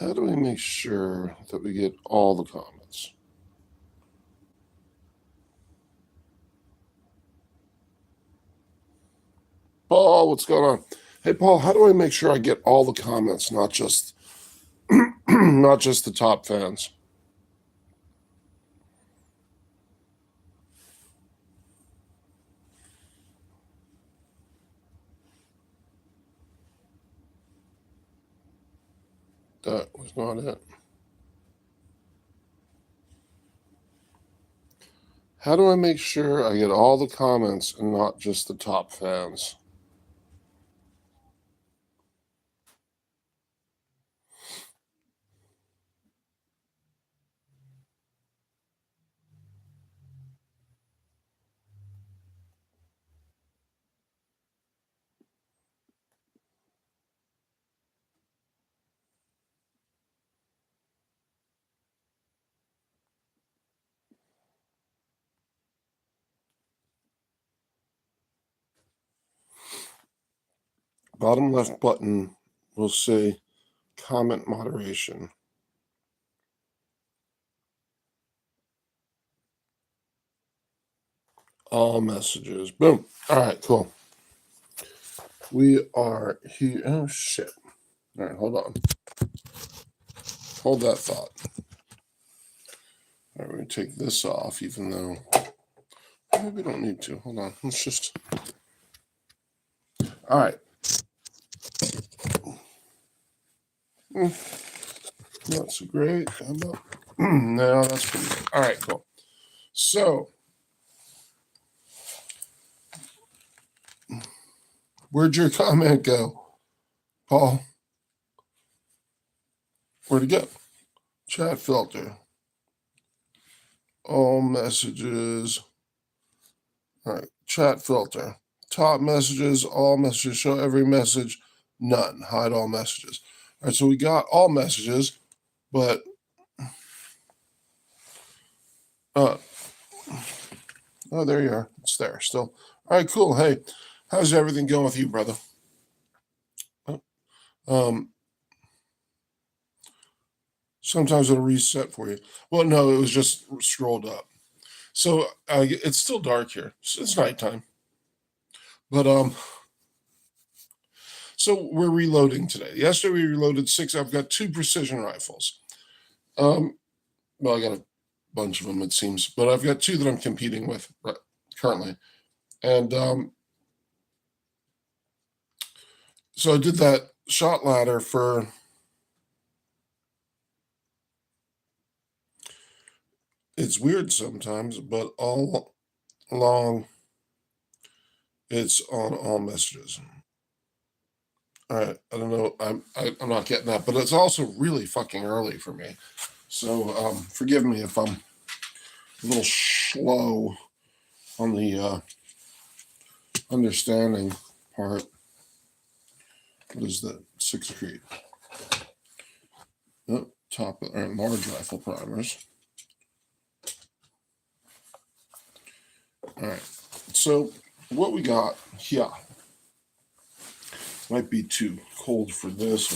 How do we make sure that we get all the comments? Paul, what's going on? Hey, Paul, how do I make sure I get all the comments, not just not just the top fans? That was not it. How do I make sure I get all the comments and not just the top fans? Bottom left button will say comment moderation. All messages. Boom. All right, cool. We are here. Oh, shit. All right, hold on. Hold that thought. All right, we're going to take this off, even though maybe we don't need to. Hold on. Let's just. All right. Not so great. No, that's pretty good. All right, cool. So, where'd your comment go, Paul? Where'd it go? Chat filter. All messages. All right, chat filter. Top messages, all messages, show every message, none, hide all messages. All right, so we got all messages, but oh, there you are. It's there still. All right, cool. Hey, how's everything going with you, brother? Sometimes it'll reset for you. Well, no, it was just scrolled up. So it's still dark here. It's nighttime. But so we're reloading today. Yesterday we reloaded 6. I've got 2 precision rifles. Well, I got a bunch of them, it seems, but I've got 2 that I'm competing with currently. And so I did that shot ladder for it's weird sometimes, but all along it's on all messages. All right, I don't know. I'm not getting that, but it's also really fucking early for me. So forgive me if I'm a little slow on the understanding part. What is that? 6 Creed. Oh, top or large rifle primers. All right. So what we got here might be too cold for this.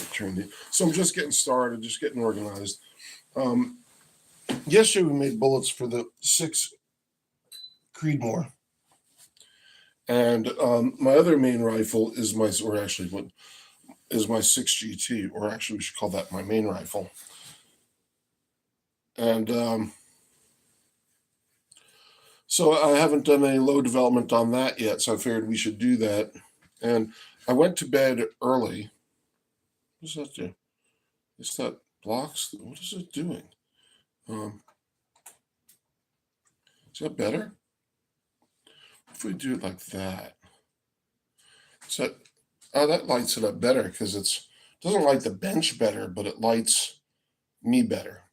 So I'm just getting started, just getting organized. Yesterday we made bullets for the 6 Creedmoor. And my other main rifle is my 6 GT, or actually we should call that my main rifle. And so I haven't done any load development on that yet, so I figured we should do that. And I went to bed early. What does that do? Is that blocks? What is it doing? Is that better? If we do it like that. So that lights it up better because it doesn't light the bench better, but it lights me better.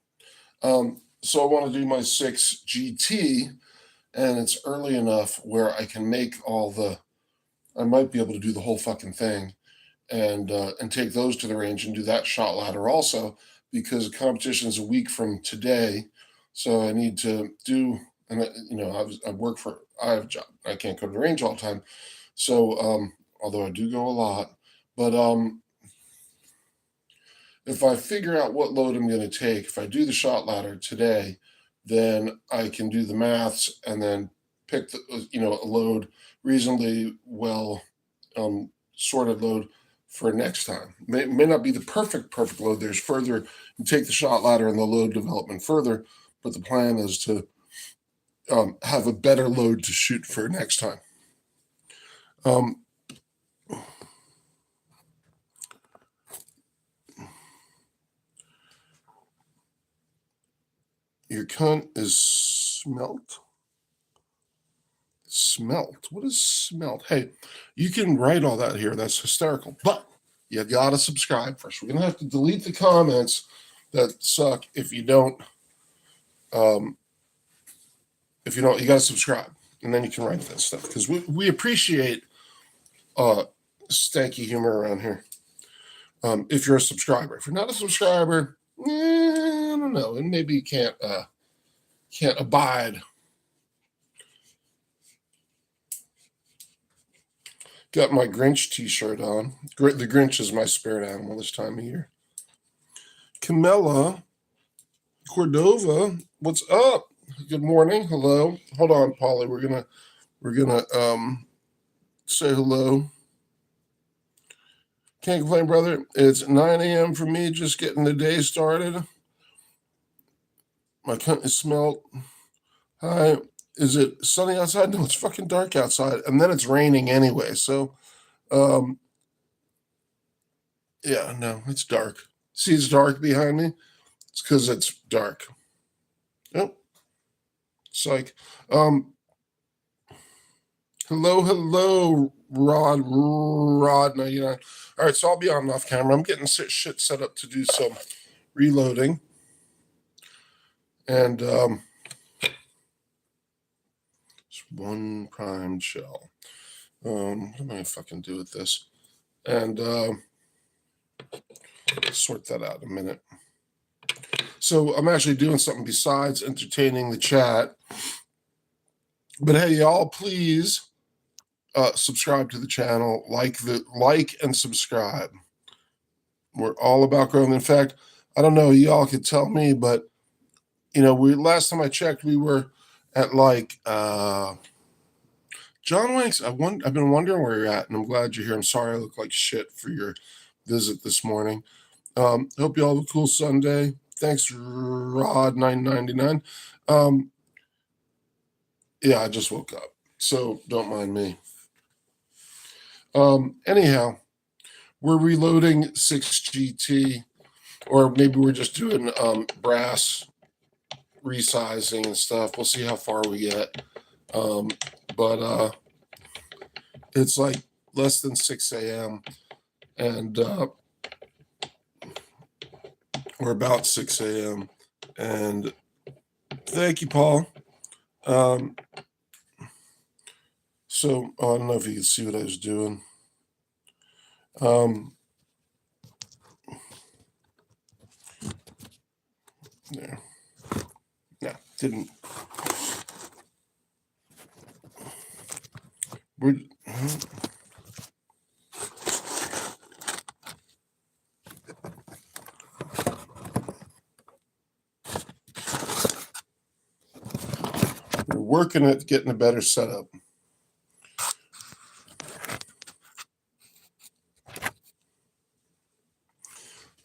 So I want to do my 6 GT, and it's early enough where I can make I might be able to do the whole fucking thing and take those to the range and do that shot ladder also, because the competition is a week from today. So I need to do, and I have a job. I can't go to the range all the time. So although I do go a lot, but if I figure out what load I'm going to take, if I do the shot ladder today, then I can do the maths and then pick a load reasonably well sorted load for next time. May not be the perfect load. There's further, you take the shot ladder and the load development further, but the plan is to have a better load to shoot for next time. Your cunt is smelt. Smelt. What is smelt? Hey, you can write all that here. That's hysterical. But you gotta subscribe first. We're gonna have to delete the comments that suck if you don't. You gotta subscribe, and then you can write that stuff because we appreciate stanky humor around here. If you're a subscriber, if you're not a subscriber, I don't know, and maybe you can't abide. Got my Grinch t-shirt on. The Grinch is my spirit animal this time of year. Camilla Cordova, what's up? Good morning. Hello. Hold on, Polly. We're gonna say hello. Can't complain, brother. It's 9 a.m. for me, just getting the day started. My cunt is smelt. Hi. Is it sunny outside? No, it's fucking dark outside. And then it's raining anyway. So, yeah, no, it's dark. See, it's dark behind me? It's because it's dark. Oh, psych. Hello, Rod 99. All right, so I'll be on off camera. I'm getting shit set up to do some reloading. And it's one primed shell. What am I gonna fucking do with this? And sort that out in a minute. So I'm actually doing something besides entertaining the chat. But hey, y'all, please subscribe to the channel, like and subscribe. We're all about growing. In fact, I don't know, y'all could tell me, but last time I checked, we were at like John Wanks. I've been wondering where you're at, and I'm glad you're here. I'm sorry I look like shit for your visit this morning. Hope you all have a cool Sunday. Thanks, Rod999. Yeah, I just woke up, so don't mind me. Anyhow, we're reloading 6GT, or maybe we're just doing brass resizing and stuff. We'll see how far we get. But it's like less than 6 a.m. and we're about 6 a.m. And thank you, Paul. So I don't know if you can see what I was doing. There. No, didn't. We're working at getting a better setup.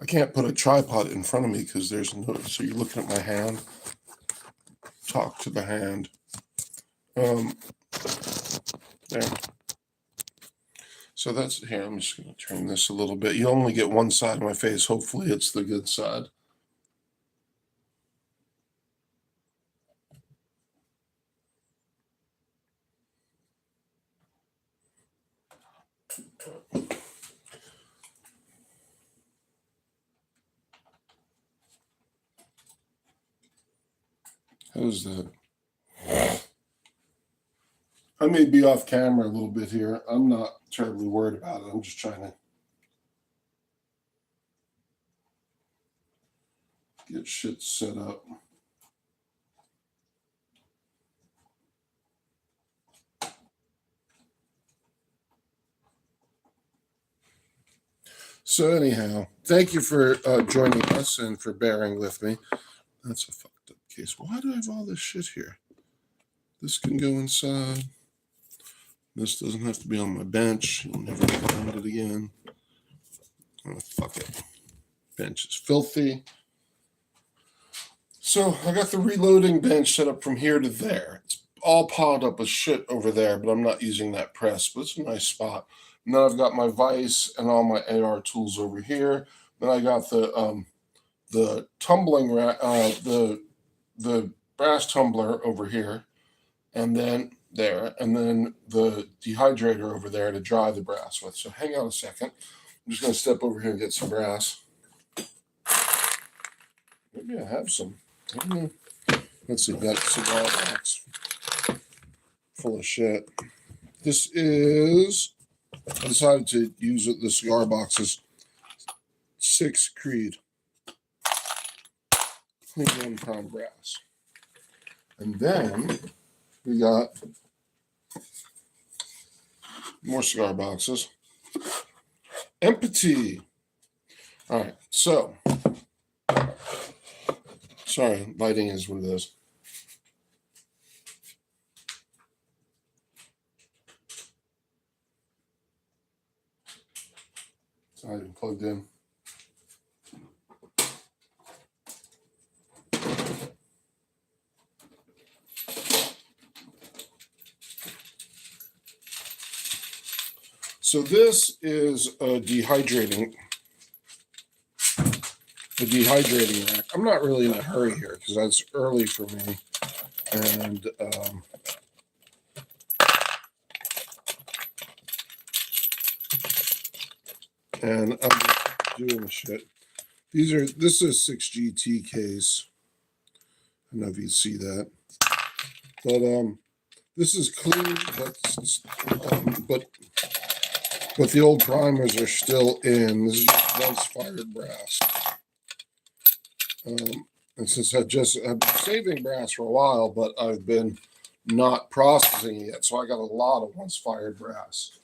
I can't put a tripod in front of me because there's no. So you're looking at my hand. Talk to the hand. There. So that's here. I'm just going to turn this a little bit. You only get one side of my face. Hopefully, it's the good side. How's that? I may be off camera a little bit here. I'm not terribly worried about it. I'm just trying to get shit set up. So anyhow, thank you for joining us and for bearing with me. That's a fucked up case. Why do I have all this shit here? This can go inside. This doesn't have to be on my bench. You'll never find it again. Oh, fuck it. Bench is filthy. So I got the reloading bench set up from here to there. It's all piled up with shit over there, but I'm not using that press, but it's a nice spot. And then I've got my vise and all my AR tools over here. Then I got the tumbling the brass tumbler over here, and then there, and then the dehydrator over there to dry the brass with. So hang on a second. I'm just going to step over here and get some brass. Maybe I have some. I don't know. Let's see. Got a cigar box full of shit. This is. I decided to use the cigar boxes. 6 Creed. Clean 1 pound brass. And then we got more cigar boxes. Empty. All right. So, sorry, lighting is what it is. It's not even plugged in. So this is a dehydrating rack. I'm not really in a hurry here because that's early for me, and I'm just doing the shit. This is a 6GT case. I don't know if you see that, but this is clean, but the old primers are still in. This is just once fired brass. And since I've been saving brass for a while, but I've been not processing it yet, so I got a lot of once fired brass.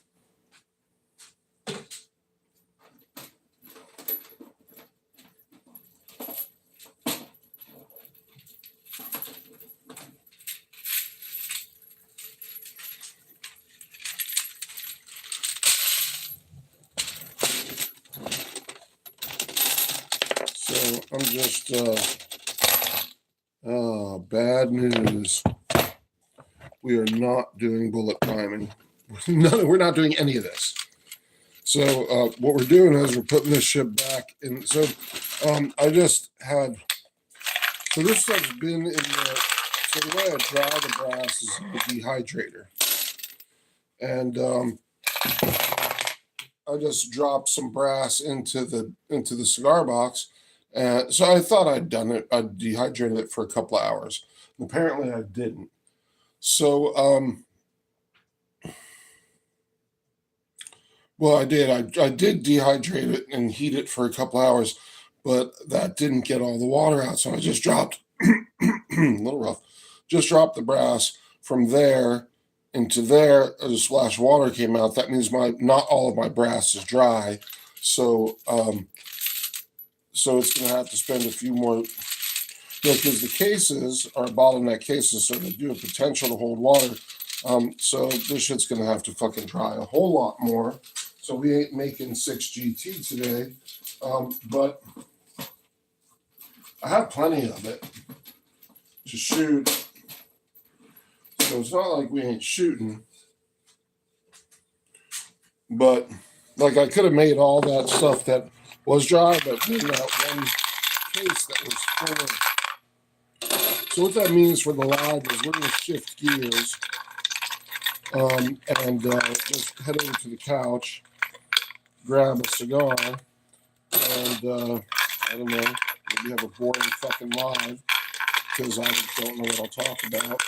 So I'm just, bad news. We are not doing bullet priming. No, we're not doing any of this. So what we're doing is we're putting this shit back in. So I just had, so this stuff's been in the, so the way I dry the brass is in the dehydrator. And I just dropped some brass into the cigar box. So I thought I'd done it. I dehydrated it for a couple of hours. And apparently I didn't. So, well, I did. I did dehydrate it and heat it for a couple of hours, but that didn't get all the water out. So I just dropped, a little rough, just dropped the brass from there into there. A splash of water came out. That means not all of my brass is dry. So, so it's going to have to spend a few more, because the cases are bottleneck cases, so they do have potential to hold water. So this shit's going to have to fucking dry a whole lot more. So we ain't making 6GT today, but I have plenty of it to shoot. So it's not like we ain't shooting, but like I could have made all that stuff that was dry, but in that one case that was full of. So what that means for the live is we're going to shift gears and just head over to the couch, grab a cigar, and I don't know, maybe have a boring fucking live because I don't know what I'll talk about.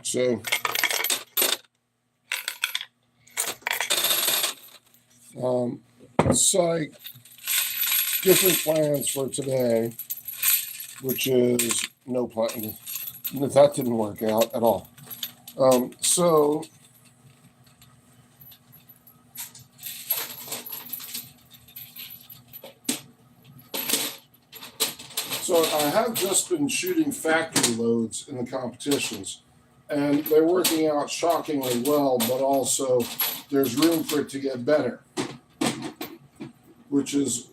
So it's like different plans for today, which is no plan. That didn't work out at all. So So I have just been shooting factory loads in the competitions, and they're working out shockingly well, but also there's room for it to get better, which is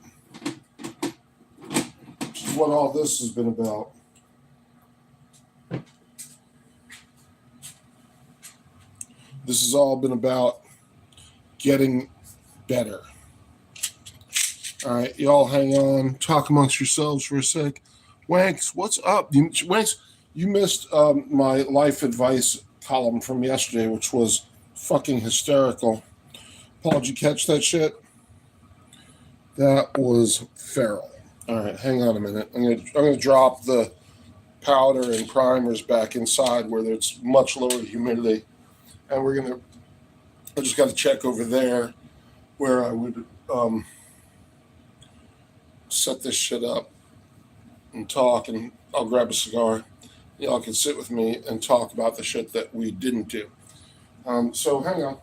what all this has been about. This has all been about getting better. All right, y'all hang on. Talk amongst yourselves for a sec. Wanks, what's up? Wanks, you missed my life advice column from yesterday, which was fucking hysterical. Paul, did you catch that shit? That was feral. All right, hang on a minute. I'm gonna drop the powder and primers back inside where there's much lower humidity, and I just got to check over there where I would set this shit up and talk, and I'll grab a cigar. Y'all can sit with me and talk about the shit that we didn't do. So hang on.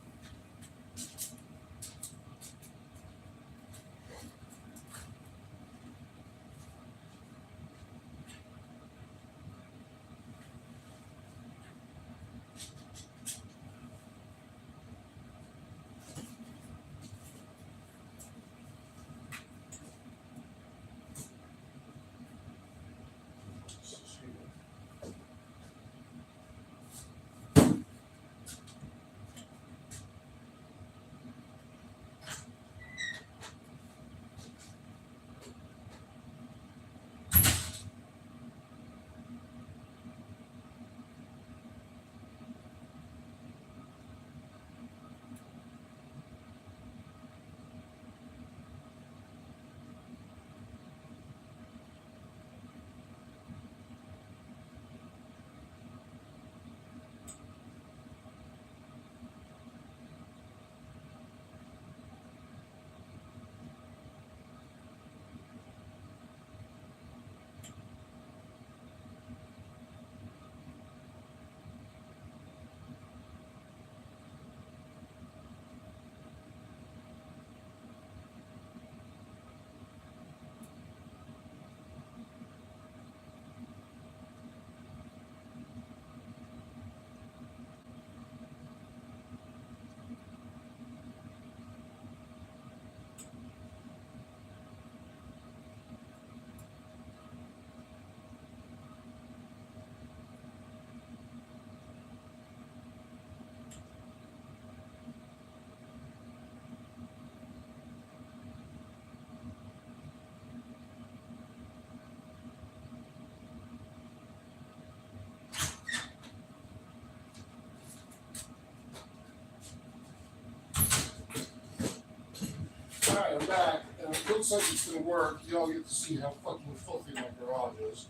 All right, I'm back, and it looks like it's gonna work. Y'all get to see how fucking filthy my garage is.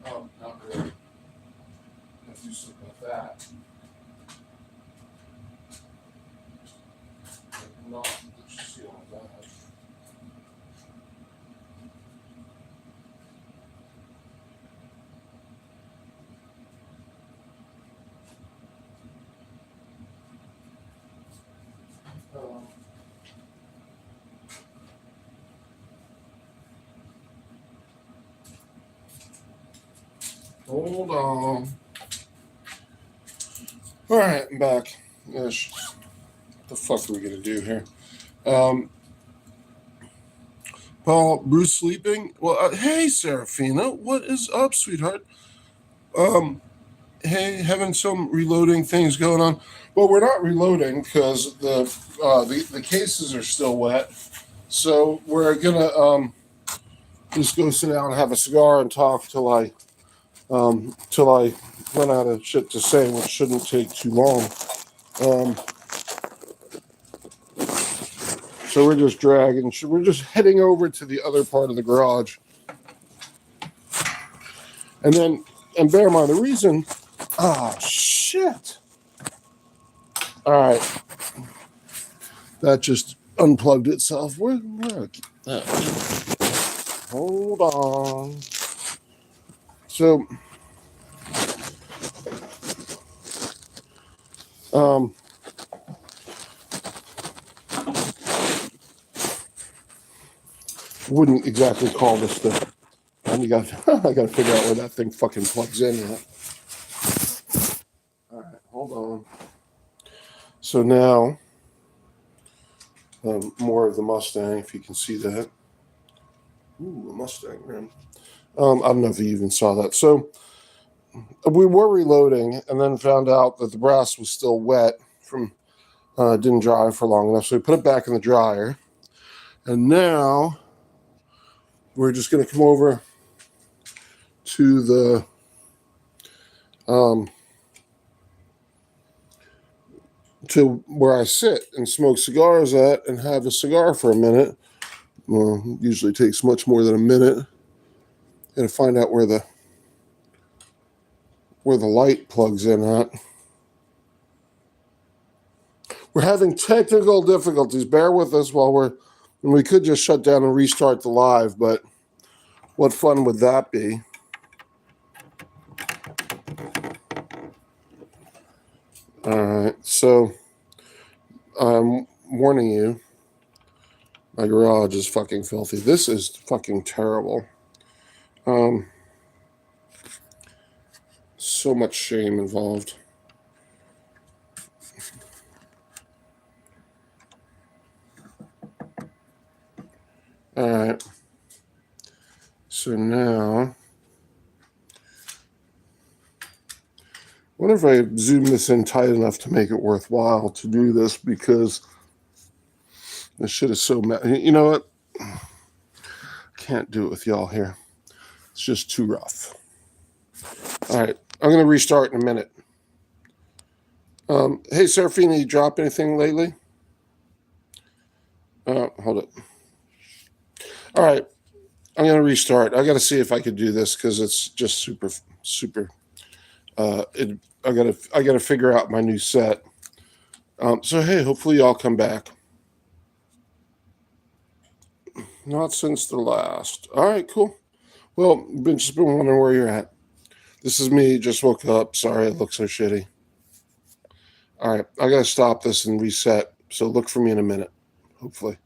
Not really. Let's do something about that. Not that you see all that. Hold on. All right, I'm back. Ish. What the fuck are we gonna do here? Paul, Bruce sleeping? Well, hey, Serafina, what is up, sweetheart? Hey, having some reloading things going on. Well, we're not reloading because the cases are still wet. So we're gonna just go sit down and have a cigar and talk till I run out of shit to say, which shouldn't take too long. So we're just dragging. We're just heading over to the other part of the garage, and bear in mind the reason. Ah, shit. All right, that just unplugged itself. Where hold on. So, wouldn't exactly call this the time, you got I got to figure out where that thing fucking plugs in at. All right, hold on. So now, more of the Mustang, if you can see that. Ooh, a Mustang rim. I don't know if you even saw that. So we were reloading and then found out that the brass was still wet from didn't dry for long enough. So we put it back in the dryer. And now we're just going to come over to the to where I sit and smoke cigars at and have a cigar for a minute. Well, it usually takes much more than a minute. Got to find out where the light plugs in at. We're having technical difficulties. Bear with us and we could just shut down and restart the live, but what fun would that be? All right, so I'm warning you, my garage is fucking filthy. This is fucking terrible. So much shame involved. All right. So now, I wonder if I zoom this in tight enough to make it worthwhile to do this, because this shit is so you know what? I can't do it with y'all here. It's just too rough. All right. I'm going to restart in a minute. Hey, Serafina, you drop anything lately? Hold it. All right. I'm going to restart. I got to see if I could do this because it's just super. I got to figure out my new set. So, hey, hopefully y'all come back. Not since the last. All right, cool. Well, just been wondering where you're at. This is me. Just woke up. Sorry, it looks so shitty. All right, I got to stop this and reset. So look for me in a minute, hopefully.